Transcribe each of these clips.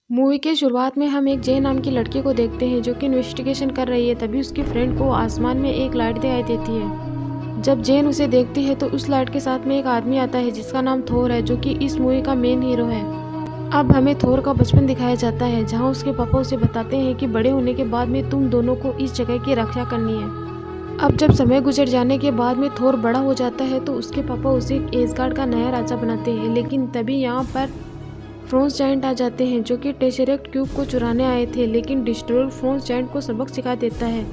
Movie के शुरुआत में हम एक जे नाम की लड़की को देखते हैं जो कि इन्वेस्टिगेशन कर रही है। तभी उसकी फ्रेंड को आसमान में एक लाइट दिखाई देती है। जब जेन उसे देखती है तो उस लाइट के साथ में एक आदमी आता है जिसका नाम थोर है, जो कि इस मूवी का मेन हीरो है। अब हमें थोर का बचपन दिखाया जाता है, जहां उसके पापा उसे बताते हैं कि बड़े होने के बाद में तुम दोनों को इस जगह की रक्षा करनी है। अब जब समय गुजर जाने के बाद में थोर बड़ा हो जाता है तो उसके पापा उसे एसगार्ड का नया राजा बनाते हैं। लेकिन तभी यहाँ पर फ्रोंस जायंट आ जाते हैं, जो कि टेशरेक्ट क्यूब को चुराने आए थे। लेकिन डिस्ट्रॉयर फ्रोंस जायंट को सबक सिखा देता है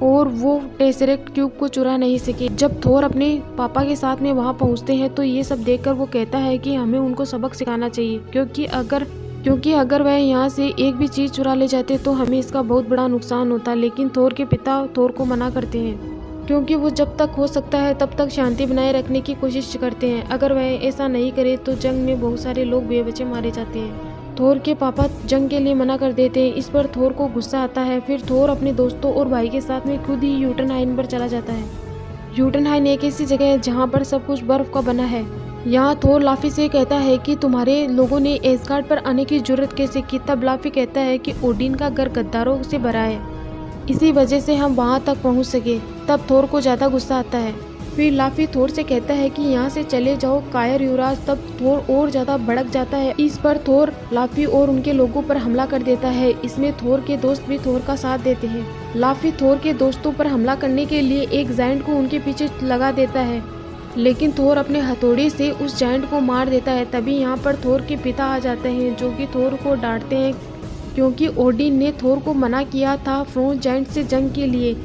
और वो टेशरेक्ट क्यूब को चुरा नहीं सके। जब थोर अपने पापा के साथ में वहां पहुंचते हैं तो ये सब देखकर वो कहता है कि हमें उनको सबक सिखाना चाहिए, क्योंकि अगर वह यहाँ से एक भी चीज चुरा ले जाते तो हमें इसका बहुत बड़ा नुकसान होता। लेकिन थोर के पिता थोर को मना करते हैं, क्योंकि वो जब तक हो सकता है तब तक शांति बनाए रखने की कोशिश करते हैं। अगर वह ऐसा नहीं करे तो जंग में बहुत सारे लोग बेवजह मारे जाते हैं। थोर के पापा जंग के लिए मना कर देते हैं। इस पर थोर को गुस्सा आता है। फिर थोर अपने दोस्तों और भाई के साथ में खुद ही यूटनहाइम पर चला जाता है। यूटनहाइम एक ऐसी जगह है जहाँ पर सब कुछ बर्फ का बना है। यहाँ थोर लाफी से कहता है कि तुम्हारे लोगों ने एसगार्ड पर आने की जरूरत कैसे की। तब लाफी कहता है कि ओडिन का घर गद्दारों से भरा है, इसी वजह से हम वहां तक पहुंच सके। तब थोर को ज्यादा गुस्सा आता है। फिर लाफी थोर से कहता है कि यहाँ से चले जाओ कायर युवराज। तब थोर और ज्यादा भड़क जाता है। इस पर थोर लाफी और उनके लोगों पर हमला कर देता है। इसमें थोर के दोस्त भी थोर का साथ देते हैं। लाफी थोर के दोस्तों पर हमला करने के लिए एक जायंट को उनके पीछे लगा देता है, लेकिन थोर अपने हथौड़े से उस जायंट को मार देता है। तभी यहाँ पर थोर के पिता आ जाते हैं, जो कि थोर को डांटते हैं क्योंकि ओडिन ने थोर को मना किया था फ्रोंस जायंट से जंग के लिए।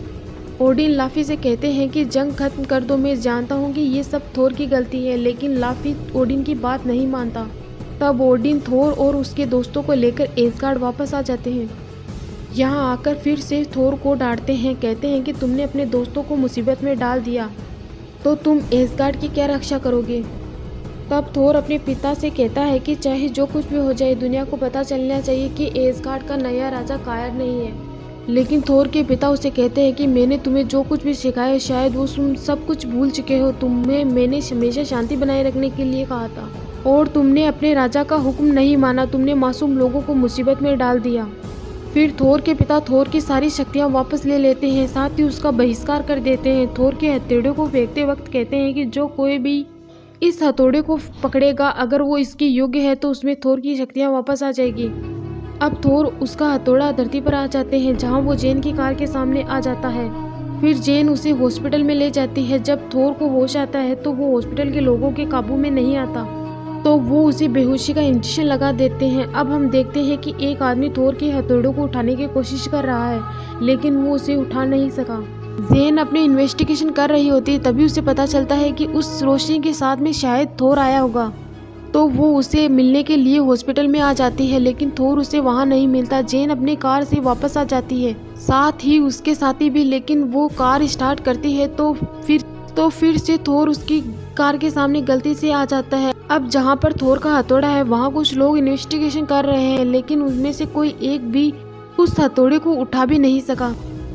ओडिन लाफी से कहते हैं कि जंग खत्म कर दो, मैं जानता हूँ कि ये सब थोर की गलती है। लेकिन लाफी ओडिन की बात नहीं मानता। तब ओडिन थोर और उसके दोस्तों को लेकर एसगार्ड वापस आ जाते हैं। यहाँ आकर फिर से थोर को डांटते हैं, कहते हैं कि तुमने अपने दोस्तों को मुसीबत में डाल दिया तो तुम एसगार्ड की क्या रक्षा करोगे। तब थोर अपने पिता से कहता है कि चाहे जो कुछ भी हो जाए दुनिया को पता चलना चाहिए कि एसगार्ड का नया राजा कायर नहीं है। लेकिन थोर के पिता उसे कहते हैं कि मैंने तुम्हें जो कुछ भी सिखाया शायद वो तुम सब कुछ भूल चुके हो। तुम्हें मैंने हमेशा शांति बनाए रखने के लिए कहा था और तुमने अपने राजा का हुक्म नहीं माना। तुमने मासूम लोगों को मुसीबत में डाल दिया। फिर थोर के पिता थोर की सारी शक्तियाँ वापस ले लेते हैं, साथ ही उसका बहिष्कार कर देते हैं। थोर के हथेड़े को फेंकते वक्त कहते हैं कि जो कोई भी इस हथौड़े को पकड़ेगा, अगर वो इसके योग्य है तो उसमें थोर की शक्तियाँ वापस आ जाएगी। अब थोर उसका हथौड़ा धरती पर आ जाते हैं, जहाँ वो जेन की कार के सामने आ जाता है। फिर जेन उसे हॉस्पिटल में ले जाती है। जब थोर को होश आता है तो वो हॉस्पिटल के लोगों के काबू में नहीं आता, तो वो उसे बेहोशी का इंजेक्शन लगा देते हैं। अब हम देखते हैं कि एक आदमी थोर के हथौड़े को उठाने की कोशिश कर रहा है, लेकिन वो उसे उठा नहीं सका। जेन अपनी इन्वेस्टिगेशन कर रही होती है, तभी उसे पता चलता है कि उस रोशनी के साथ में शायद थोर आया होगा, तो वो उसे मिलने के लिए हॉस्पिटल में आ जाती है। लेकिन थोर उसे वहां नहीं मिलता। जेन अपनी कार से वापस आ जाती है, साथ ही उसके साथी भी। लेकिन वो कार स्टार्ट करती है तो फिर से थोर उसकी कार के सामने गलती से आ जाता है। अब जहाँ पर थोर का हथौड़ा है वहाँ कुछ लोग इन्वेस्टिगेशन कर रहे हैं, लेकिन उनमें से कोई एक भी उस हथौड़े को उठा भी नहीं सका।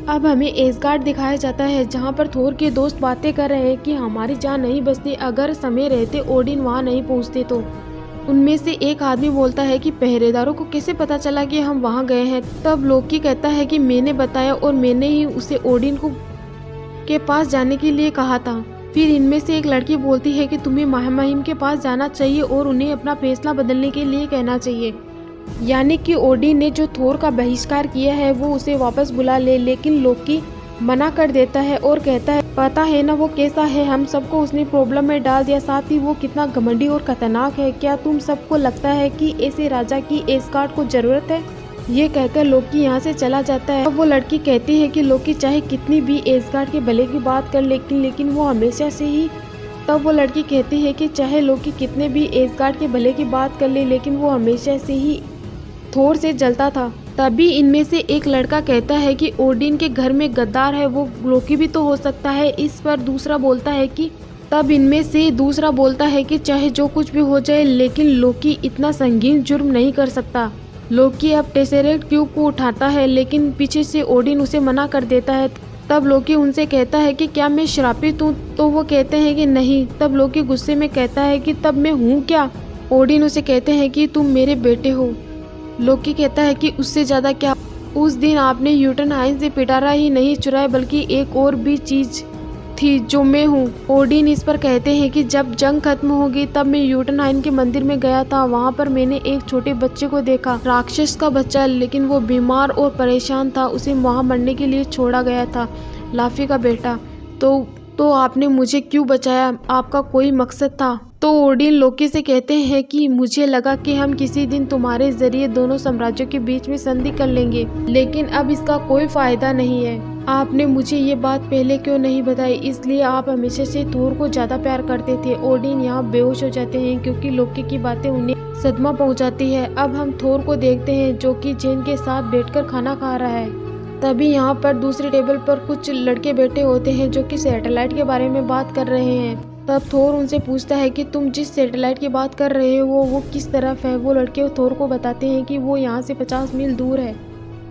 अब हमें एसगार्ड दिखाया जाता है, जहाँ पर थोर के दोस्त बातें कर रहे हैं कि हमारी जान नहीं बचती अगर समय रहते ओडिन वहाँ नहीं पहुँचते तो। उनमें से एक आदमी बोलता है कि पहरेदारों को कैसे पता चला कि हम वहाँ गए हैं। तब लोकी कहता है कि मैंने बताया और मैंने ही उसे ओडिन के पास जाने के लिए कहा था। फिर इनमें से एक लड़की बोलती है कि तुम्हें महामहिम के पास जाना चाहिए और उन्हें अपना फैसला बदलने के लिए कहना चाहिए, यानी कि ओडिन ने जो थोर का बहिष्कार किया है वो उसे वापस बुला ले। लेकिन लोकी मना कर देता है और कहता है पता है ना वो कैसा है, हम सबको उसने प्रॉब्लम में डाल दिया, साथ ही वो कितना घमंडी और खतरनाक है। क्या तुम सबको लगता है कि ऐसे राजा की एसगार्ड को जरूरत है। ये कहकर लोकी यहाँ से चला जाता है। अब वो लड़की कहती है कि लोकी चाहे कितनी भी एसगार्ड के भले की बात कर लेकिन वो हमेशा से ही तब वो लड़की कहती है कि चाहे लोकी कितने भी एसगार्ड के भले की बात कर ले, लेकिन वो हमेशा से ही थोर से जलता था। तभी इनमें से एक लड़का कहता है कि ओडिन के घर में गद्दार है, वो लोकी भी तो हो सकता है। इस पर दूसरा बोलता है कि तब इनमें से दूसरा बोलता है कि चाहे जो कुछ भी हो जाए, लेकिन लोकी इतना संगीन जुर्म नहीं कर सकता। लोकी अब टेशरेक्ट क्यूब को उठाता है, लेकिन पीछे से ओडिन उसे मना कर देता है। तब लोकी उनसे कहता है कि क्या मैं श्रापित हूँ, तो वो कहते हैं कि नहीं। तब लोकी गुस्से में कहता है कि तब मैं हूँ क्या। ओडिन उसे कहते हैं कि तुम मेरे बेटे हो। लोकी कहता है कि उससे ज़्यादा क्या, उस दिन आपने यूटनहाइन से पिटारा ही नहीं चुराया बल्कि एक और भी चीज़ थी जो मैं हूँ। ओडिन इस पर कहते हैं कि जब जंग खत्म होगी तब मैं यूटनहाइन के मंदिर में गया था। वहाँ पर मैंने एक छोटे बच्चे को देखा, राक्षस का बच्चा, लेकिन वो बीमार और परेशान था। उसे वहाँ मरने के लिए छोड़ा गया था। लाफी का बेटा, तो आपने मुझे क्यों बचाया? आपका कोई मकसद था? तो ओडिन लोकी से कहते हैं कि मुझे लगा कि हम किसी दिन तुम्हारे जरिए दोनों साम्राज्यों के बीच में संधि कर लेंगे, लेकिन अब इसका कोई फायदा नहीं है। आपने मुझे ये बात पहले क्यों नहीं बताई? इसलिए आप हमेशा से थोर को ज्यादा प्यार करते थे। ओडिन यहाँ बेहोश हो जाते हैं क्योंकि लोकी की बातें उन्हें सदमा पहुंचाती है। अब हम थोर को देखते हैं जो कि जेन के साथ बैठकर खाना खा रहा है। तभी यहाँ पर दूसरी टेबल पर कुछ लड़के बैठे होते हैं जो कि सैटेलाइट के बारे में बात कर रहे हैं। तब थोर उनसे पूछता है कि तुम जिस सैटेलाइट की बात कर रहे हो वो किस तरफ है। वो लड़के थोर को बताते हैं कि वो यहाँ से 50 मील दूर है।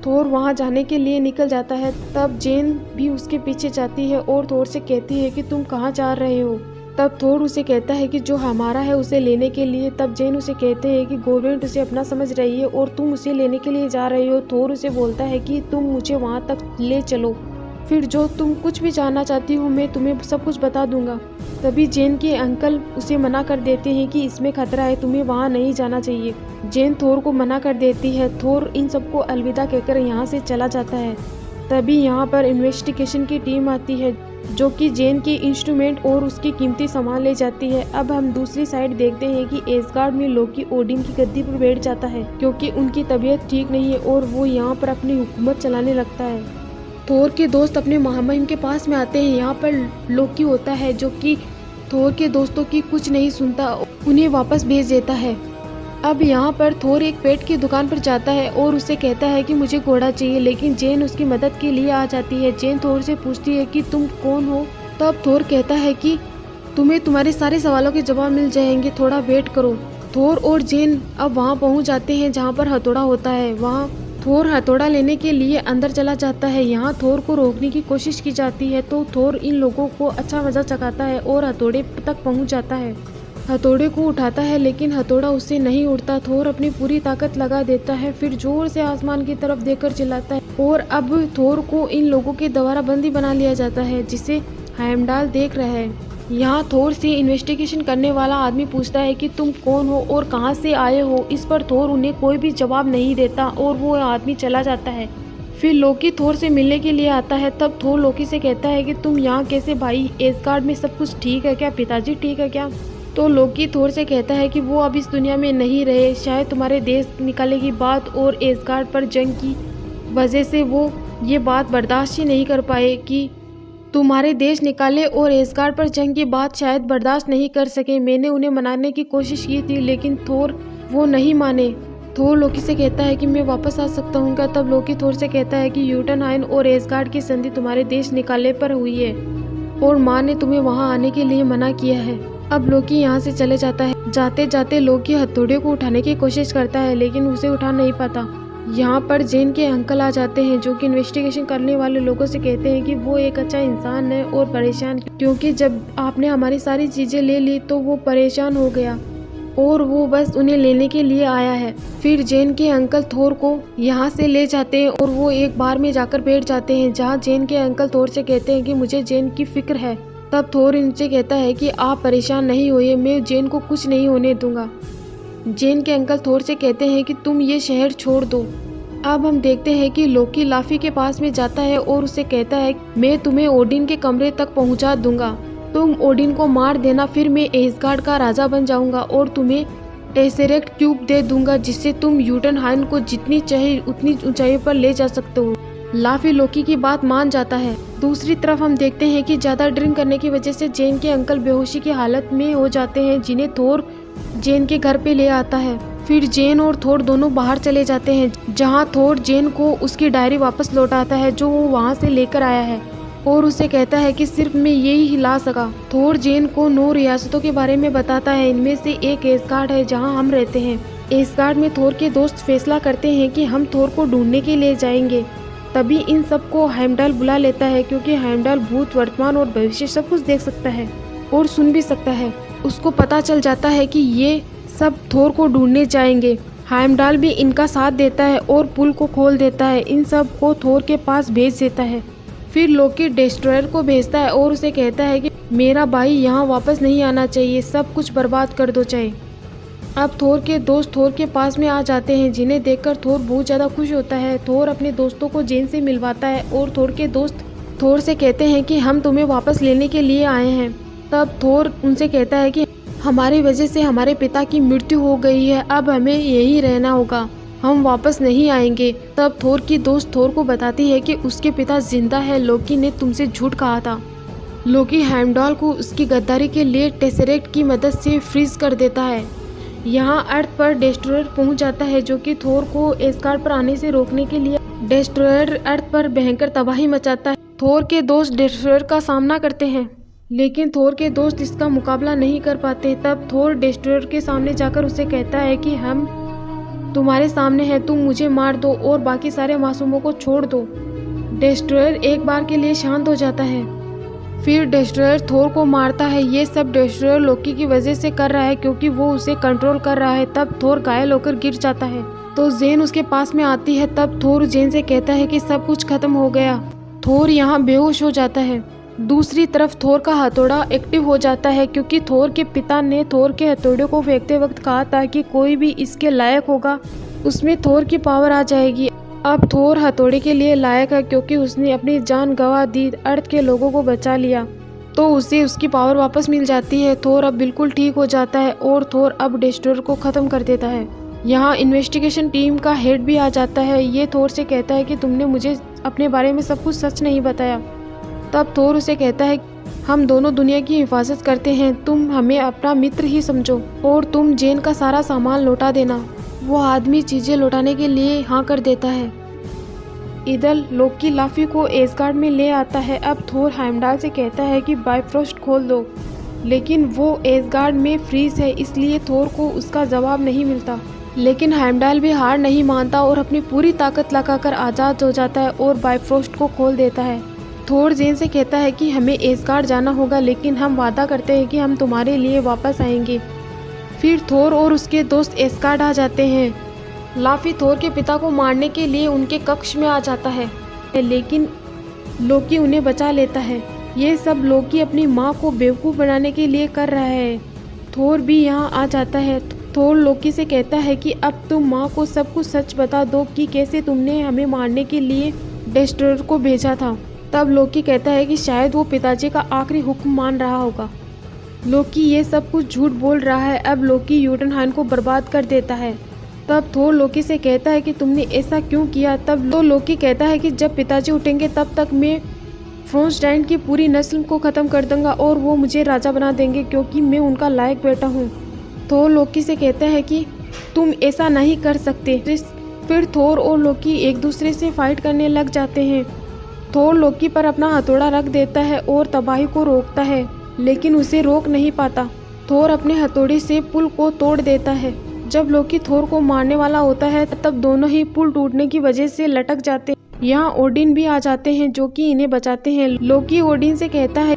थोर वहाँ जाने के लिए निकल जाता है। तब जेन भी उसके पीछे जाती है और थोर से कहती है कि तुम कहाँ जा रहे हो। तब थोर उसे कहता है कि जो हमारा है उसे लेने के लिए। तब जेन उसे कहते हैं कि गवर्नमेंट उसे अपना समझ रही है और तुम उसे लेने के लिए जा रहे हो। थोर उसे बोलता है कि तुम मुझे वहाँ तक ले चलो, फिर जो तुम कुछ भी जानना चाहती हो मैं तुम्हें सब कुछ बता दूंगा। तभी जेन के अंकल उसे मना कर देते हैं कि इसमें खतरा है, तुम्हें वहाँ नहीं जाना चाहिए। जेन थोर को मना कर देती है। थोर इन सबको अलविदा कहकर यहाँ से चला जाता है। तभी यहाँ पर इन्वेस्टिगेशन की टीम आती है जो कि जेन के इंस्ट्रूमेंट और उसकी कीमती सामान ले जाती है। अब हम दूसरी साइड देखते हैं कि एसगार्ड में लोकी ओडिन की गद्दी पर बैठ जाता है क्योंकि उनकी तबीयत ठीक नहीं है और वो यहाँ पर अपनी हुकूमत चलाने लगता है। थोर के दोस्त अपने महामहिम के पास में आते हैं। यहाँ पर लोकी होता है जो कि थोर के दोस्तों की कुछ नहीं सुनता, उन्हें वापस भेज देता है। अब यहाँ पर थोर एक पेट की दुकान पर जाता है और उससे कहता है कि मुझे घोड़ा चाहिए, लेकिन जेन उसकी मदद के लिए आ जाती है। जेन थोर से पूछती है कि तुम कौन हो। तब थोर कहता है कि तुम्हें तुम्हारे सारे सवालों के जवाब मिल जाएंगे, थोड़ा वेट करो। थोर और जेन अब वहाँ पहुँच जाते हैं जहाँ पर हथौड़ा होता है। वहाँ थोर हथौड़ा लेने के लिए अंदर चला जाता है। यहाँ थोर को रोकने की कोशिश की जाती है तो थोर इन लोगों को अच्छा मजा चखाता है और हथौड़े तक पहुँच जाता है। हथौड़े को उठाता है लेकिन हथौड़ा उससे नहीं उड़ता। थोर अपनी पूरी ताकत लगा देता है, फिर जोर से आसमान की तरफ देखकर चिल्लाता है और अब थोर को इन लोगों के द्वारा बंदी बना लिया जाता है जिसे हेमडाल देख रहा है। यहाँ थोर से इन्वेस्टिगेशन करने वाला आदमी पूछता है कि तुम कौन हो और कहाँ से आए हो। इस पर थोर उन्हें कोई भी जवाब नहीं देता और वो आदमी चला जाता है। फिर लोकी थोर से मिलने के लिए आता है। तब थोर लोकी से कहता है कि तुम यहाँ कैसे भाई? एसगार्ड में सब कुछ ठीक है क्या? पिताजी ठीक है क्या? तो लोकी थोर से कहता है कि वो अब इस दुनिया में नहीं रहे, शायद तुम्हारे देश निकाले की बात और एसगार्ड पर जंग की वजह से वो ये बात बर्दाश्त ही नहीं कर पाए कि तुम्हारे देश निकाले और एसगार्ड पर जंग की बात शायद बर्दाश्त नहीं कर सके। मैंने उन्हें मनाने की कोशिश की थी लेकिन थोर वो नहीं माने। थोर लोकी से कहता है कि मैं वापस आ सकता हूँ क्या? तब लोकी थोर से कहता है कि यूटनहाइन और एसगार्ड की संधि तुम्हारे देश निकाले पर हुई है और माँ ने तुम्हें वहाँ आने के लिए मना किया है। अब लोकी यहाँ से चले जाता है। जाते जाते लोकी हथौड़े को उठाने की कोशिश करता है लेकिन उसे उठा नहीं पाता। यहाँ पर जेन के अंकल आ जाते हैं जो कि इन्वेस्टिगेशन करने वाले लोगों से कहते हैं कि वो एक अच्छा इंसान है और परेशान, क्योंकि जब आपने हमारी सारी चीजें ले ली तो वो परेशान हो गया और वो बस उन्हें लेने के लिए आया है। फिर जेन के अंकल थोर को यहाँ से ले जाते हैं और वो एक बार में जाकर बैठ जाते हैं जहाँ जेन के अंकल थोर से कहते हैं कि मुझे जेन की फिक्र है। तब थोर इनसे कहता है कि आप परेशान नहीं होइए, मैं जेन को कुछ नहीं होने दूंगा। जेन के अंकल थोर से कहते हैं कि तुम ये शहर छोड़ दो। अब हम देखते हैं कि लोकी लाफी के पास में जाता है और उसे कहता है मैं तुम्हें ओडिन के कमरे तक पहुंचा दूंगा, तुम ओडिन को मार देना, फिर मैं एसगार्ड का राजा बन जाऊंगा और तुम्हें टेसेरेक्ट क्यूब दे दूंगा जिससे तुम यूटनहाइन को जितनी चाहे उतनी ऊंचाई पर ले जा सकते हो। लाफी लोकी की बात मान जाता है। दूसरी तरफ हम देखते हैं कि ज्यादा ड्रिंक करने की वजह से जेन के अंकल बेहोशी की हालत में हो जाते हैं जिन्हें थोर जेन के घर पे ले आता है। फिर जेन और थोर दोनों बाहर चले जाते हैं जहां थोर जेन को उसकी डायरी वापस लौटाता है जो वो वहां से लेकर आया है और उसे कहता है कि सिर्फ मैं यही हिला सका। थोर जेन को 9 रियासतों के बारे में बताता है, इनमें से एक एसगार्ड है जहां हम रहते हैं। एसगार्ड में थोर के दोस्त फैसला करते हैं कि हम थोर को ढूंढने के लिए जाएंगे। तभी इन सबको हेमडाल बुला लेता है क्योंकि हेमडाल भूत, वर्तमान और भविष्य सब कुछ देख सकता है और सुन भी सकता है। उसको पता चल जाता है कि ये सब थोर को ढूंढने जाएंगे। हाइमडाल भी इनका साथ देता है और पुल को खोल देता है, इन सब को थोर के पास भेज देता है। फिर लोकी डिस्ट्रॉयर को भेजता है और उसे कहता है कि मेरा भाई यहाँ वापस नहीं आना चाहिए, सब कुछ बर्बाद कर दो चाहे। अब थोर के दोस्त थोर के पास में आ जाते हैं, जिन्हें देखकर थोर बहुत ज़्यादा खुश होता है। थोर अपने दोस्तों को जेन से मिलवाता है और थोर के दोस्त थोर से कहते हैं कि हम तुम्हें वापस लेने के लिए आए हैं। तब थोर उनसे कहता है कि हमारी वजह से हमारे पिता की मृत्यु हो गई है, अब हमें यहीं रहना होगा, हम वापस नहीं आएंगे। तब थोर की दोस्त थोर को बताती है कि उसके पिता जिंदा है, लोकी ने तुमसे झूठ कहा था। लोकी हेमडाल को उसकी गद्दारी के लिए टेसरेक्ट की मदद से फ्रीज कर देता है। यहाँ अर्थ पर डिस्ट्रॉयर पहुंच जाता है, जो कि थोर को एस्गार्ड पर आने से रोकने के लिए डिस्ट्रॉयर अर्थ पर भयंकर तबाही मचाता है। थोर के दोस्त डिस्ट्रॉयर का सामना करते हैं, लेकिन थोर के दोस्त इसका मुकाबला नहीं कर पाते। तब थोर डिस्ट्रॉयर के सामने जाकर उसे कहता है कि हम तुम्हारे सामने हैं, तुम मुझे मार दो और बाकी सारे मासूमों को छोड़ दो। डिस्ट्रॉयर एक बार के लिए शांत हो जाता है। फिर डिस्ट्रॉयर थोर को मारता है। ये सब डिस्ट्रॉयर लोकी की वजह से कर रहा है, क्योंकि वो उसे कंट्रोल कर रहा है। तब थोर घायल होकर गिर जाता है तो जेन उसके पास में आती है। तब थोर जेन से कहता है कि सब कुछ खत्म हो गया। थोर यहाँ बेहोश हो जाता है। दूसरी तरफ थोर का हथौड़ा एक्टिव हो जाता है, क्योंकि थोर के पिता ने थोर के हथौड़े को फेंकते वक्त कहा था कि कोई भी इसके लायक होगा उसमें थोर की पावर आ जाएगी। अब थोर हथौड़े के लिए लायक है, क्योंकि उसने अपनी जान गंवा दी, अर्थ के लोगों को बचा लिया, तो उसे उसकी पावर वापस मिल जाती है। थोर अब बिल्कुल ठीक हो जाता है और थोर अब डिस्ट्रॉयर को खत्म कर देता है। यहाँ इन्वेस्टिगेशन टीम का हेड भी आ जाता है। ये थोर से कहता है कि तुमने मुझे अपने बारे में सब कुछ सच नहीं बताया। तब थोर उसे कहता है हम दोनों दुनिया की हिफाजत करते हैं, तुम हमें अपना मित्र ही समझो और तुम जेन का सारा सामान लौटा देना। वो आदमी चीजें लौटाने के लिए हाँ कर देता है। इधर लोकी लाफी को एस्गार्ड में ले आता है। अब थोर हेमडाल से कहता है कि बाइफ्रोस्ट खोल दो, लेकिन वो एस्गार्ड में फ्रीज है, इसलिए थोर को उसका जवाब नहीं मिलता। लेकिन हेमडाल भी हार नहीं मानता और अपनी पूरी ताकत लगाकर आज़ाद हो जाता है और बाइफ्रोस्ट को खोल देता है। थोर जेन से कहता है कि हमें एस्गार्ड जाना होगा, लेकिन हम वादा करते हैं कि हम तुम्हारे लिए वापस आएंगे। फिर थोर और उसके दोस्त एस्गार्ड आ जाते हैं। लाफी थोर के पिता को मारने के लिए उनके कक्ष में आ जाता है, लेकिन लोकी उन्हें बचा लेता है। ये सब लोकी अपनी माँ को बेवकूफ़ बनाने के लिए कर रहा है। थोर भी यहाँ आ जाता है। थोर लोकी से कहता है कि अब तुम माँ को सब कुछ सच बता दो कि कैसे तुमने हमें मारने के लिए डिस्ट्रॉयर को भेजा था। तब लोकी कहता है कि शायद वो पिताजी का आखिरी हुक्म मान रहा होगा। लोकी ये सब कुछ झूठ बोल रहा है। अब लोकी यूटनहाइन को बर्बाद कर देता है। तब थोर लोकी से कहता है कि तुमने ऐसा क्यों किया। तब तो लोकी कहता है कि जब पिताजी उठेंगे तब तक मैं फ्रोस्टाइन की पूरी नस्ल को ख़त्म कर दूंगा और वो मुझे राजा बना देंगे, क्योंकि मैं उनका लायक बेटा हूँ। थोर लोकी से कहता है कि तुम ऐसा नहीं कर सकते। फिर थोर और लोकी एक दूसरे से फाइट करने लग जाते हैं। थोर लोकी पर अपना हथौड़ा रख देता है और तबाही को रोकता है, लेकिन उसे रोक नहीं पाता। थोर अपने हथौड़े से पुल को तोड़ देता है। जब लोकी थोर को मारने वाला होता है तब दोनों ही पुल टूटने की वजह से लटक जाते हैं। यहाँ ओडिन भी आ जाते हैं, जो कि इन्हें बचाते हैं। लोकी ओडिन से कहता है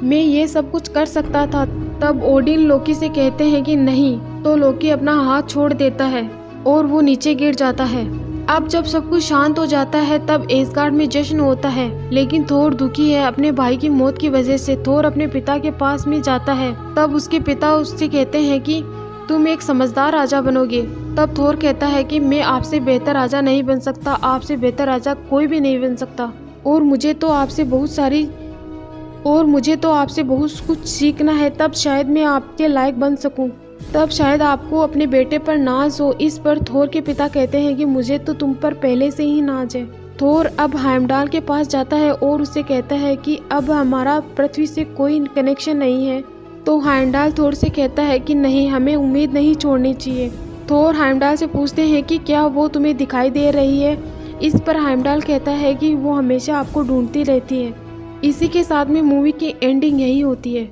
मैं ये सब कुछ कर सकता था। तब ओडिन लोकी से कहते हैं कि नहीं, तो लोकी अपना हाथ छोड़ देता है और वो नीचे गिर जाता है। अब जब सब कुछ शांत हो जाता है तब एस्गार्ड में जश्न होता है, लेकिन थोर दुखी है अपने भाई की मौत की वजह से। थोर अपने पिता के पास में जाता है। तब उसके पिता उससे कहते हैं कि तुम एक समझदार राजा बनोगे। तब थोर कहता है कि मैं आपसे बेहतर राजा नहीं बन सकता, आपसे बेहतर राजा कोई भी नहीं बन सकता, और मुझे तो आपसे बहुत कुछ सीखना है, तब शायद मैं आपके लायक बन सकूं। तब शायद आपको अपने बेटे पर नाज हो। इस पर थोर के पिता कहते हैं कि मुझे तो तुम पर पहले से ही नाज है। थोर अब हेमडाल के पास जाता है और उससे कहता है कि अब हमारा पृथ्वी से कोई कनेक्शन नहीं है। तो हेमडाल थोर से कहता है कि नहीं, हमें उम्मीद नहीं छोड़नी चाहिए। थोर हेमडाल से पूछते हैं कि क्या वो तुम्हें दिखाई दे रही है। इस पर हेमडाल कहता है कि वो हमेशा आपको ढूंढती रहती है। इसी के साथ में मूवी की एंडिंग यही होती है।